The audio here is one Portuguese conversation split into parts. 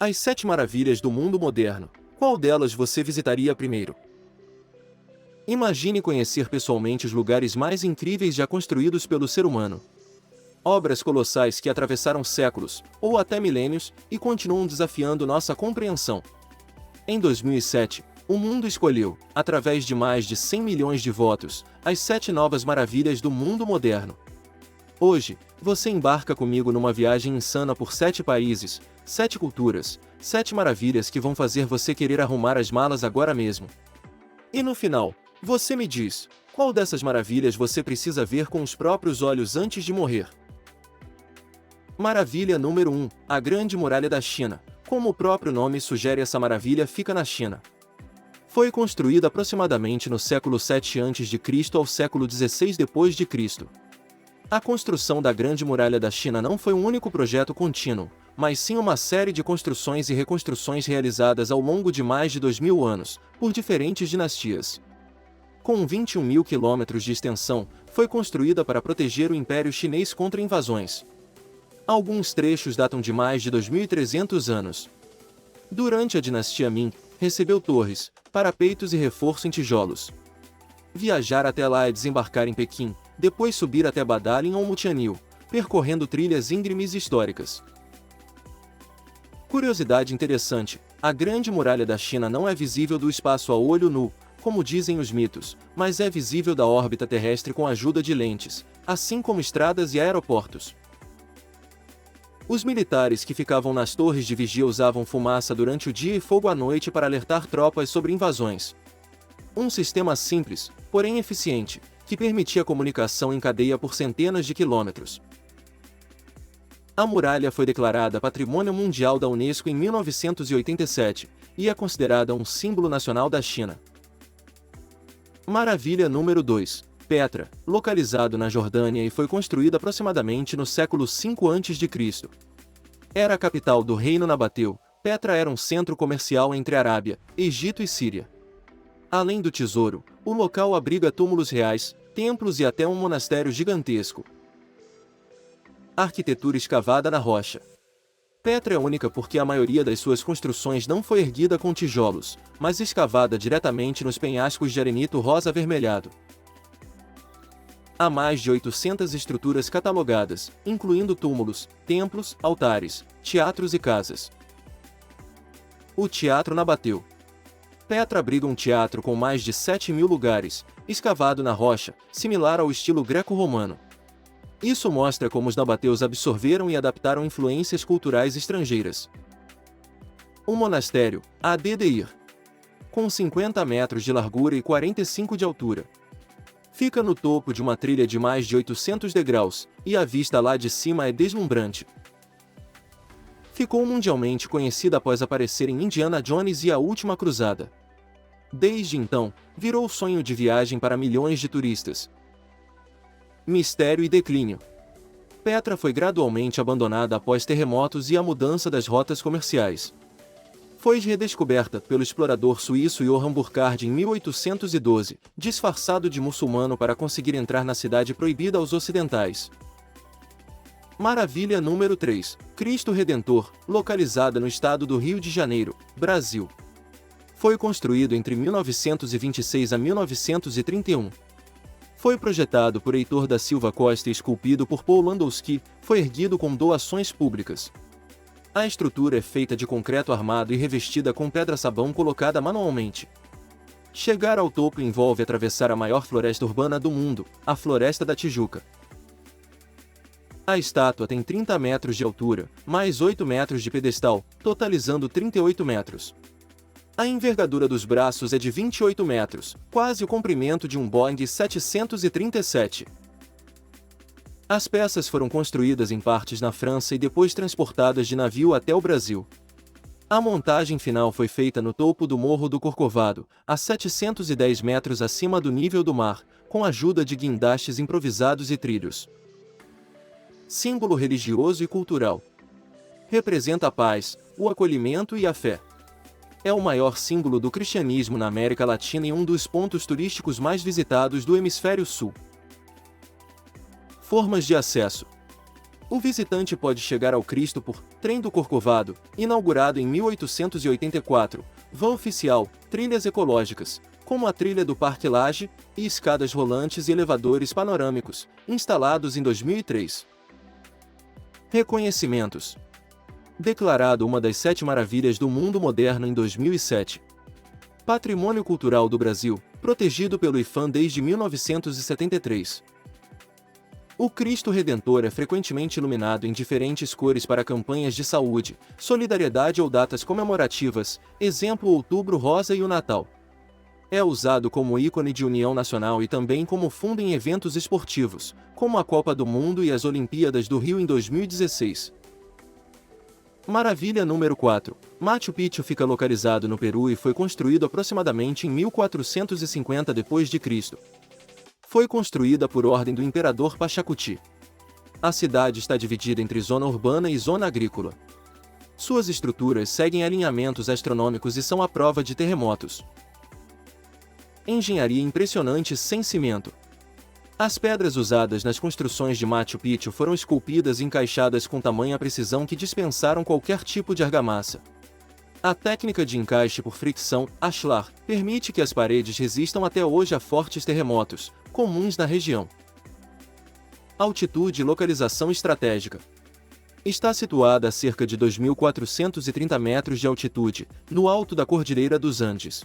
As 7 maravilhas do mundo moderno. Qual delas você visitaria primeiro? Imagine conhecer pessoalmente os lugares mais incríveis já construídos pelo ser humano. Obras colossais que atravessaram séculos, ou até milênios, e continuam desafiando nossa compreensão. Em 2007, o mundo escolheu, através de mais de 100 milhões de votos, as 7 novas maravilhas do mundo moderno. Hoje, você embarca comigo numa viagem insana por 7 países, 7 culturas, 7 maravilhas que vão fazer você querer arrumar as malas agora mesmo. E no final, você me diz, qual dessas maravilhas você precisa ver com os próprios olhos antes de morrer? Maravilha número 1, a Grande Muralha da China. Como o próprio nome sugere, essa maravilha fica na China. Foi construída aproximadamente no século 7 a.C. ao século 16 d.C. A construção da Grande Muralha da China não foi um único projeto contínuo, mas sim uma série de construções e reconstruções realizadas ao longo de mais de 2000 anos, por diferentes dinastias. Com 21 mil quilômetros de extensão, foi construída para proteger o Império Chinês contra invasões. Alguns trechos datam de mais de 2.300 anos. Durante a dinastia Ming, recebeu torres, parapeitos e reforço em tijolos. Viajar até lá é desembarcar em Pequim, depois subir até Badalin ou Mutianil, percorrendo trilhas íngremes e históricas. Curiosidade interessante, a Grande Muralha da China não é visível do espaço a olho nu, como dizem os mitos, mas é visível da órbita terrestre com a ajuda de lentes, assim como estradas e aeroportos. Os militares que ficavam nas torres de vigia usavam fumaça durante o dia e fogo à noite para alertar tropas sobre invasões. Um sistema simples, porém eficiente, que permitia a comunicação em cadeia por centenas de quilômetros. A muralha foi declarada Patrimônio Mundial da Unesco em 1987 e é considerada um símbolo nacional da China. Maravilha número 2, Petra, localizado na Jordânia e foi construída aproximadamente no século 5 a.C. Era a capital do reino nabateu. Petra era um centro comercial entre Arábia, Egito e Síria. Além do tesouro, o local abriga túmulos reais, templos e até um monastério gigantesco. Arquitetura escavada na rocha. Petra é única porque a maioria das suas construções não foi erguida com tijolos, mas escavada diretamente nos penhascos de arenito rosa avermelhado. Há mais de 800 estruturas catalogadas, incluindo túmulos, templos, altares, teatros e casas. O Teatro Nabateu. Petra abriga um teatro com mais de 7.000 lugares, escavado na rocha, similar ao estilo greco-romano. Isso mostra como os nabateus absorveram e adaptaram influências culturais estrangeiras. Um monastério, Ad-Deir, com 50 metros de largura e 45 de altura. Fica no topo de uma trilha de mais de 800 degraus, e a vista lá de cima é deslumbrante. Ficou mundialmente conhecida após aparecer em Indiana Jones e a Última Cruzada. Desde então, virou sonho de viagem para milhões de turistas. Mistério e declínio. Petra foi gradualmente abandonada após terremotos e a mudança das rotas comerciais. Foi redescoberta pelo explorador suíço Johann Burckhardt em 1812, disfarçado de muçulmano para conseguir entrar na cidade proibida aos ocidentais. Maravilha número 3, Cristo Redentor, localizada no estado do Rio de Janeiro, Brasil. Foi construído entre 1926 a 1931. Foi projetado por Heitor da Silva Costa e esculpido por Paul Landowski, foi erguido com doações públicas. A estrutura é feita de concreto armado e revestida com pedra-sabão colocada manualmente. Chegar ao topo envolve atravessar a maior floresta urbana do mundo, a Floresta da Tijuca. A estátua tem 30 metros de altura, mais 8 metros de pedestal, totalizando 38 metros. A envergadura dos braços é de 28 metros, quase o comprimento de um Boeing 737. As peças foram construídas em partes na França e depois transportadas de navio até o Brasil. A montagem final foi feita no topo do Morro do Corcovado, a 710 metros acima do nível do mar, com a ajuda de guindastes improvisados e trilhos. Símbolo religioso e cultural. Representa a paz, o acolhimento e a fé. É o maior símbolo do cristianismo na América Latina e um dos pontos turísticos mais visitados do Hemisfério Sul. Formas de acesso. O visitante pode chegar ao Cristo por Trem do Corcovado, inaugurado em 1884, van oficial, trilhas ecológicas, como a trilha do Parque Lage, e escadas rolantes e elevadores panorâmicos, instalados em 2003. Reconhecimentos. Declarado uma das 7 maravilhas do mundo moderno em 2007. Patrimônio Cultural do Brasil, protegido pelo IFAM desde 1973. O Cristo Redentor é frequentemente iluminado em diferentes cores para campanhas de saúde, solidariedade ou datas comemorativas, exemplo Outubro Rosa e o Natal. É usado como ícone de união nacional e também como fundo em eventos esportivos, como a Copa do Mundo e as Olimpíadas do Rio em 2016. Maravilha número 4. Machu Picchu fica localizado no Peru e foi construído aproximadamente em 1450 d.C. Foi construída por ordem do imperador Pachacuti. A cidade está dividida entre zona urbana e zona agrícola. Suas estruturas seguem alinhamentos astronômicos e são à prova de terremotos. Engenharia impressionante sem cimento. As pedras usadas nas construções de Machu Picchu foram esculpidas e encaixadas com tamanha precisão que dispensaram qualquer tipo de argamassa. A técnica de encaixe por fricção, ashlar, permite que as paredes resistam até hoje a fortes terremotos, comuns na região. Altitude e localização estratégica. Está situada a cerca de 2.430 metros de altitude, no alto da Cordilheira dos Andes.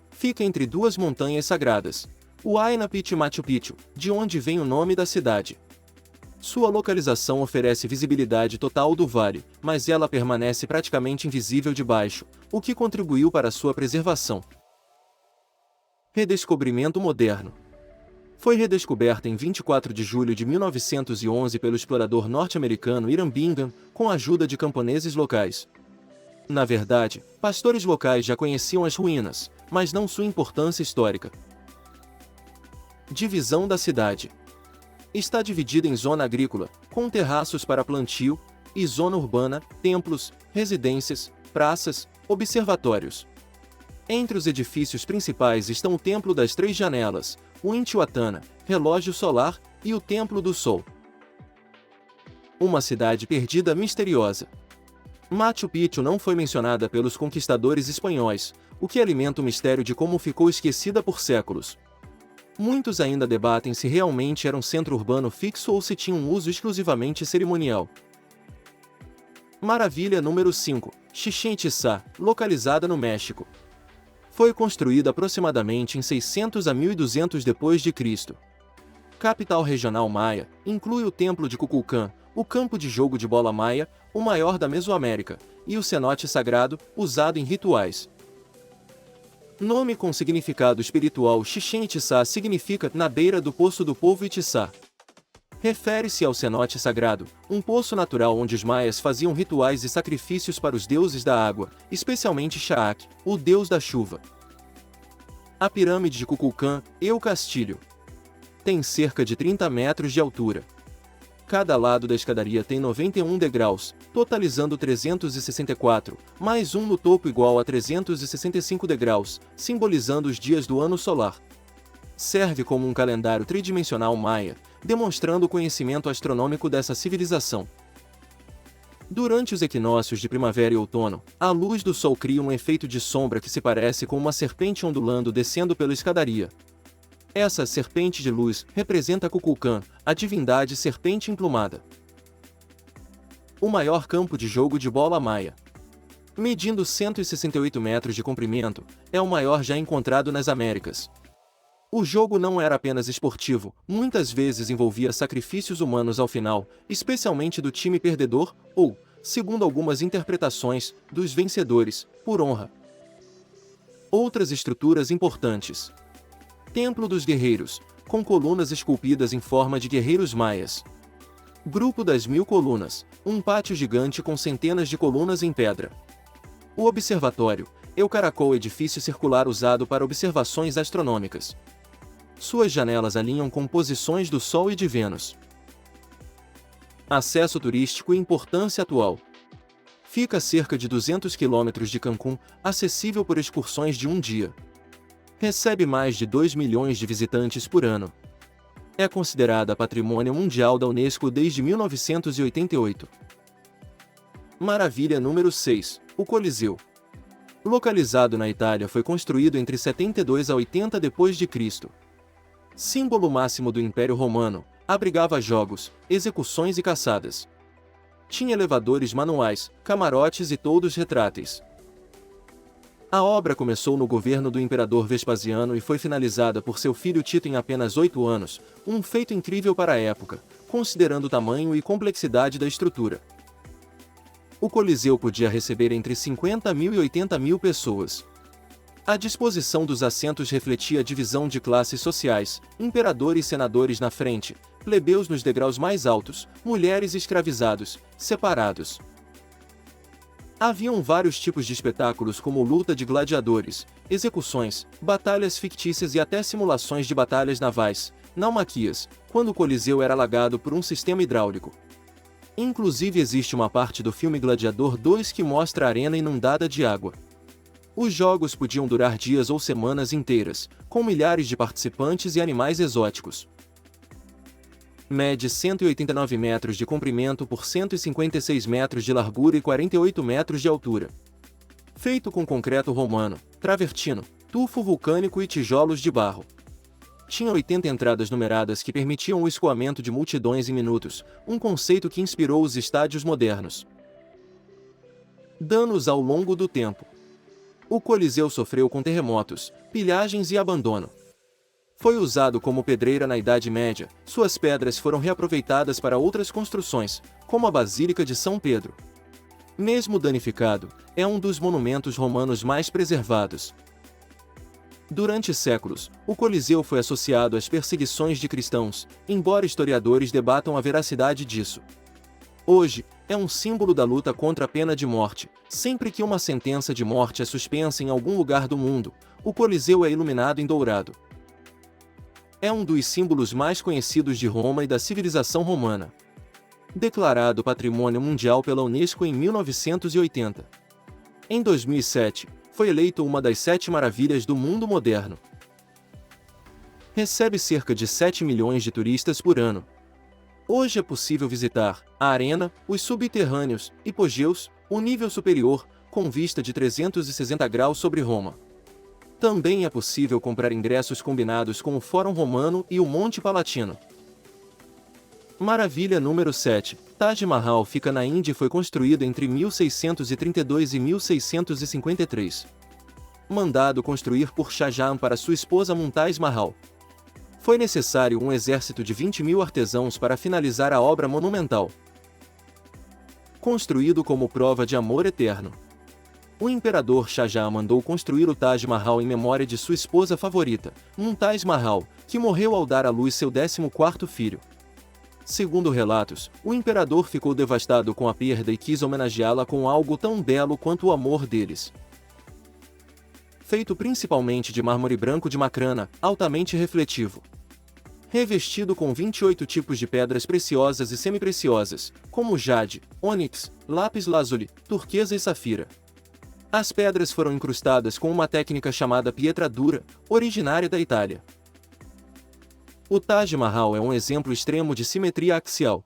Fica entre duas montanhas sagradas, o Huayna Picchu e Machu Picchu, de onde vem o nome da cidade. Sua localização oferece visibilidade total do vale, mas ela permanece praticamente invisível de baixo, o que contribuiu para sua preservação. Redescobrimento moderno. Foi redescoberta em 24 de julho de 1911 pelo explorador norte-americano Hiram Bingham, com a ajuda de camponeses locais. Na verdade, pastores locais já conheciam as ruínas, mas não sua importância histórica. Divisão da cidade. Está dividida em zona agrícola, com terraços para plantio, e zona urbana, templos, residências, praças, observatórios. Entre os edifícios principais estão o Templo das Três Janelas, o Intihuatana, relógio solar, e o Templo do Sol. Uma cidade perdida misteriosa. Machu Picchu não foi mencionada pelos conquistadores espanhóis, o que alimenta o mistério de como ficou esquecida por séculos. Muitos ainda debatem se realmente era um centro urbano fixo ou se tinha um uso exclusivamente cerimonial. Maravilha número 5. Chichén Itzá, localizada no México. Foi construída aproximadamente em 600 a 1200 d.C. Capital regional maia, inclui o Templo de Kukulcán, o campo de jogo de bola maia, o maior da Mesoamérica, e o cenote sagrado, usado em rituais. Nome com significado espiritual, Chichén Itzá significa na beira do poço do povo Itzá. Refere-se ao cenote sagrado, um poço natural onde os maias faziam rituais e sacrifícios para os deuses da água, especialmente Xaac, o deus da chuva. A pirâmide de Kukulcán, e o castilho. Tem cerca de 30 metros de altura. Cada lado da escadaria tem 91 degraus, totalizando 364, mais um no topo igual a 365 degraus, simbolizando os dias do ano solar. Serve como um calendário tridimensional maia, demonstrando o conhecimento astronômico dessa civilização. Durante os equinócios de primavera e outono, a luz do sol cria um efeito de sombra que se parece com uma serpente ondulando descendo pela escadaria. Essa serpente de luz representa Kukulcán, a divindade serpente emplumada. O maior campo de jogo de bola maia. Medindo 168 metros de comprimento, é o maior já encontrado nas Américas. O jogo não era apenas esportivo, muitas vezes envolvia sacrifícios humanos ao final, especialmente do time perdedor, ou, segundo algumas interpretações, dos vencedores, por honra. Outras estruturas importantes. Templo dos Guerreiros, com colunas esculpidas em forma de guerreiros maias. Grupo das 1000 Colunas, um pátio gigante com centenas de colunas em pedra. O Observatório, o caracol edifício circular usado para observações astronômicas. Suas janelas alinham com posições do Sol e de Vênus. Acesso turístico e importância atual. Fica a cerca de 200 quilômetros de Cancún, acessível por excursões de um dia. Recebe mais de 2 milhões de visitantes por ano. É considerada Patrimônio Mundial da Unesco desde 1988. Maravilha número 6. O Coliseu. Localizado na Itália, foi construído entre 72 a 80 d.C. Símbolo máximo do Império Romano, abrigava jogos, execuções e caçadas. Tinha elevadores manuais, camarotes e toldos retráteis. A obra começou no governo do imperador Vespasiano e foi finalizada por seu filho Tito em apenas 8 anos, um feito incrível para a época, considerando o tamanho e complexidade da estrutura. O Coliseu podia receber entre 50 mil e 80 mil pessoas. A disposição dos assentos refletia a divisão de classes sociais, imperador e senadores na frente, plebeus nos degraus mais altos, mulheres e escravizados, separados. Haviam vários tipos de espetáculos como luta de gladiadores, execuções, batalhas fictícias e até simulações de batalhas navais, naumaquias, quando o Coliseu era alagado por um sistema hidráulico. Inclusive existe uma parte do filme Gladiador 2 que mostra a arena inundada de água. Os jogos podiam durar dias ou semanas inteiras, com milhares de participantes e animais exóticos. Mede 189 metros de comprimento por 156 metros de largura e 48 metros de altura. Feito com concreto romano, travertino, tufo vulcânico e tijolos de barro. Tinha 80 entradas numeradas que permitiam o escoamento de multidões em minutos, um conceito que inspirou os estádios modernos. Danos ao longo do tempo. O Coliseu sofreu com terremotos, pilhagens e abandono. Foi usado como pedreira na Idade Média, suas pedras foram reaproveitadas para outras construções, como a Basílica de São Pedro. Mesmo danificado, é um dos monumentos romanos mais preservados. Durante séculos, o Coliseu foi associado às perseguições de cristãos, embora historiadores debatam a veracidade disso. Hoje, é um símbolo da luta contra a pena de morte. Sempre que uma sentença de morte é suspensa em algum lugar do mundo, o Coliseu é iluminado em dourado. É um dos símbolos mais conhecidos de Roma e da civilização romana. Declarado Patrimônio Mundial pela Unesco em 1980. Em 2007, foi eleito uma das 7 maravilhas do mundo moderno. Recebe cerca de 7 milhões de turistas por ano. Hoje é possível visitar a arena, os subterrâneos, hipogeus, o nível superior, com vista de 360 graus sobre Roma. Também é possível comprar ingressos combinados com o Fórum Romano e o Monte Palatino. Maravilha número 7. Taj Mahal fica na Índia e foi construído entre 1632 e 1653. Mandado construir por Shah Jahan para sua esposa Mumtaz Mahal. Foi necessário um exército de 20 mil artesãos para finalizar a obra monumental. Construído como prova de amor eterno. O imperador Shah Jahan mandou construir o Taj Mahal em memória de sua esposa favorita, Mumtaz Mahal, que morreu ao dar à luz seu 14º filho. Segundo relatos, o imperador ficou devastado com a perda e quis homenageá-la com algo tão belo quanto o amor deles. Feito principalmente de mármore branco de Makrana, altamente refletivo. Revestido com 28 tipos de pedras preciosas e semipreciosas, como jade, ônix, lápis lazuli, turquesa e safira. As pedras foram incrustadas com uma técnica chamada pietra dura, originária da Itália. O Taj Mahal é um exemplo extremo de simetria axial.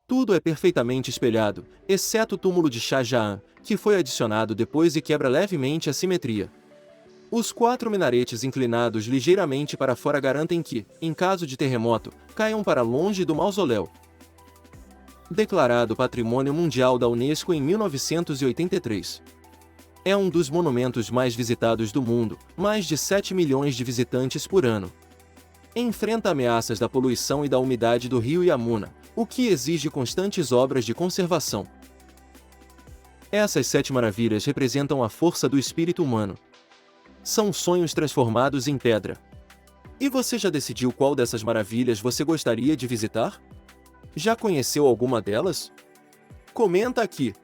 Tudo é perfeitamente espelhado, exceto o túmulo de Shah Jahan, que foi adicionado depois e quebra levemente a simetria. Os 4 minaretes inclinados ligeiramente para fora garantem que, em caso de terremoto, caiam para longe do mausoléu. Declarado Patrimônio Mundial da Unesco em 1983. É um dos monumentos mais visitados do mundo, mais de 7 milhões de visitantes por ano. Enfrenta ameaças da poluição e da umidade do rio Yamuna, o que exige constantes obras de conservação. Essas 7 maravilhas representam a força do espírito humano. São sonhos transformados em pedra. E você já decidiu qual dessas maravilhas você gostaria de visitar? Já conheceu alguma delas? Comenta aqui!